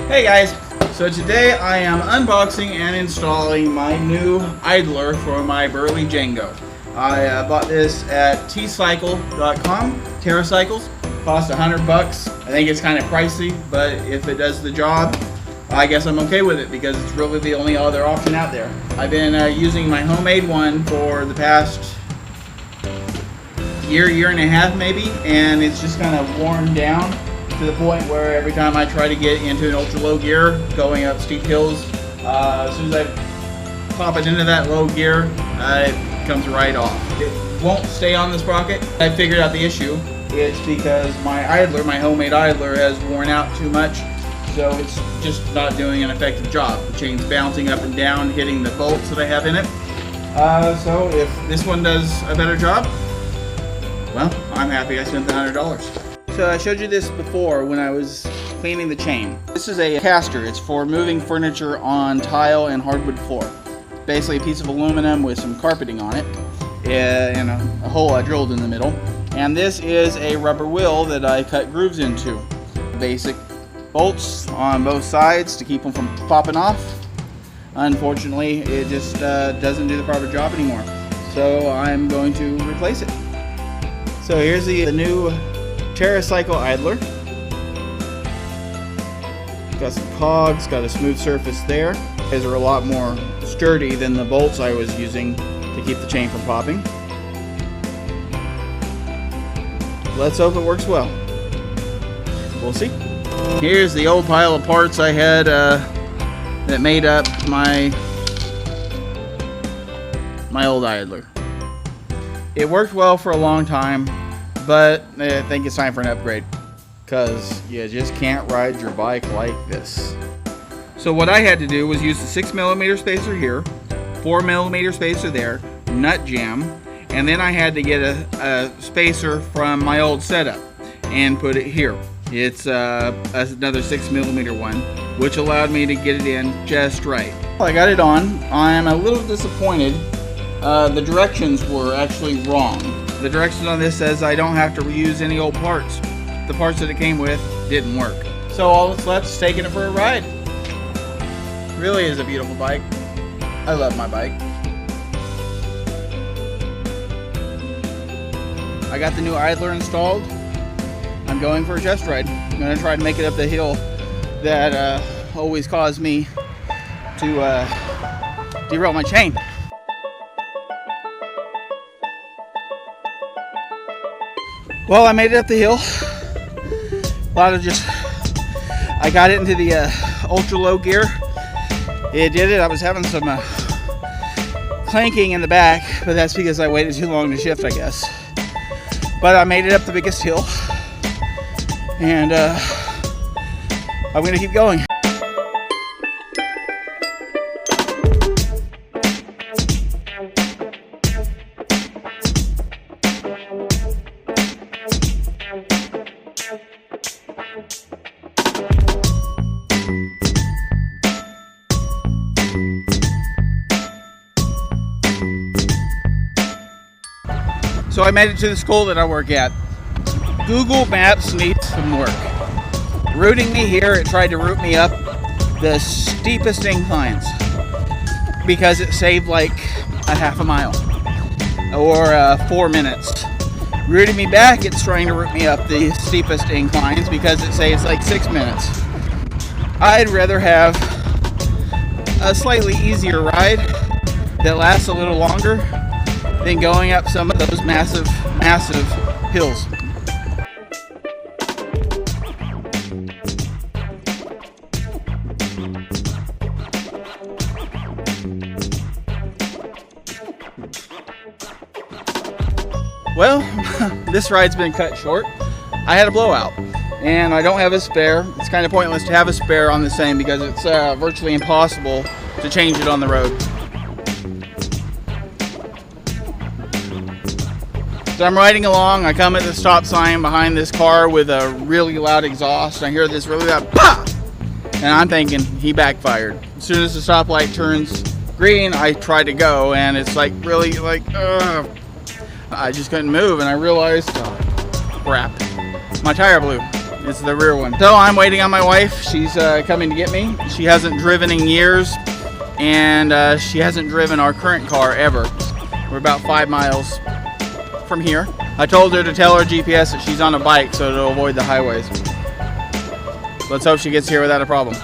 Hey guys, so today I am unboxing and installing my new idler for my Burley Django. I bought this at tcycle.com, TerraCycles, cost $100. I think it's kind of pricey, but if it does the job, I guess I'm okay with it because it's really the only other option out there. I've been using my homemade one for the past year and a half maybe, and it's just kind of worn down to the point where every time I try to get into an ultra low gear going up steep hills, as soon as I pop it into that low gear, it comes right off. It won't stay on the sprocket. I figured out the issue. It's because my idler, my homemade idler, has worn out too much, so it's just not doing an effective job. The chain's bouncing up and down, hitting the bolts that I have in it. So if this one does a better job, well, I'm happy I spent the $100. So I showed you this before when I was cleaning the chain. This is a caster. It's for moving furniture on tile and hardwood floor. It's basically a piece of aluminum with some carpeting on it and a hole I drilled in the middle. And this is a rubber wheel that I cut grooves into. Basic bolts on both sides to keep them from popping off. Unfortunately, it just doesn't do the proper job anymore. So I'm going to replace it. So here's the new TerraCycle idler. Got some cogs, got a smooth surface there. These are a lot more sturdy than the bolts I was using to keep the chain from popping. Let's hope it works well. We'll see. Here's the old pile of parts I had that made up my old idler. It worked well for a long time, but I think it's time for an upgrade because you just can't ride your bike like this. So what I had to do was use the 6mm spacer here, 4mm spacer there, nut jam, and then I had to get a spacer from my old setup and put it here. It's another 6mm one, which allowed me to get it in just right. I got it on. I'm a little disappointed. The directions were actually wrong. The directions on this says I don't have to reuse any old parts. The parts that it came with didn't work. So all that's left is taking it for a ride. Really is a beautiful bike. I love my bike. I got the new idler installed. I'm going for a test ride. I'm going to try to make it up the hill that always caused me to derail my chain. Well, I made it up the hill. I got it into the ultra low gear. It did it. I was having some clanking in the back, but that's because I waited too long to shift, I guess. But I made it up the biggest hill, and I'm gonna keep going. So I made it to the school that I work at. Google Maps needs some work. Routing me here, it tried to route me up the steepest inclines because it saved like a half a mile or 4 minutes. Routing me back, it's trying to route me up the steepest inclines because it saves like 6 minutes. I'd rather have a slightly easier ride that lasts a little longer than going up some of those massive hills. Well, this ride's been cut short. I had a blowout and I don't have a spare. It's kind of pointless to have a spare on this thing because it's virtually impossible to change it on the road. So I'm riding along, I come at the stop sign behind this car with a really loud exhaust. I hear this really loud pop! And I'm thinking he backfired. As soon as the stoplight turns green, I try to go and it's like really like, I just couldn't move and I realized, oh, crap, my tire blew. It's the rear one. So I'm waiting on my wife. She's coming to get me. She hasn't driven in years, and she hasn't driven our current car ever. We're about 5 miles from here. I told her to tell her GPS that she's on a bike so it'll avoid the highways. Let's hope she gets here without a problem.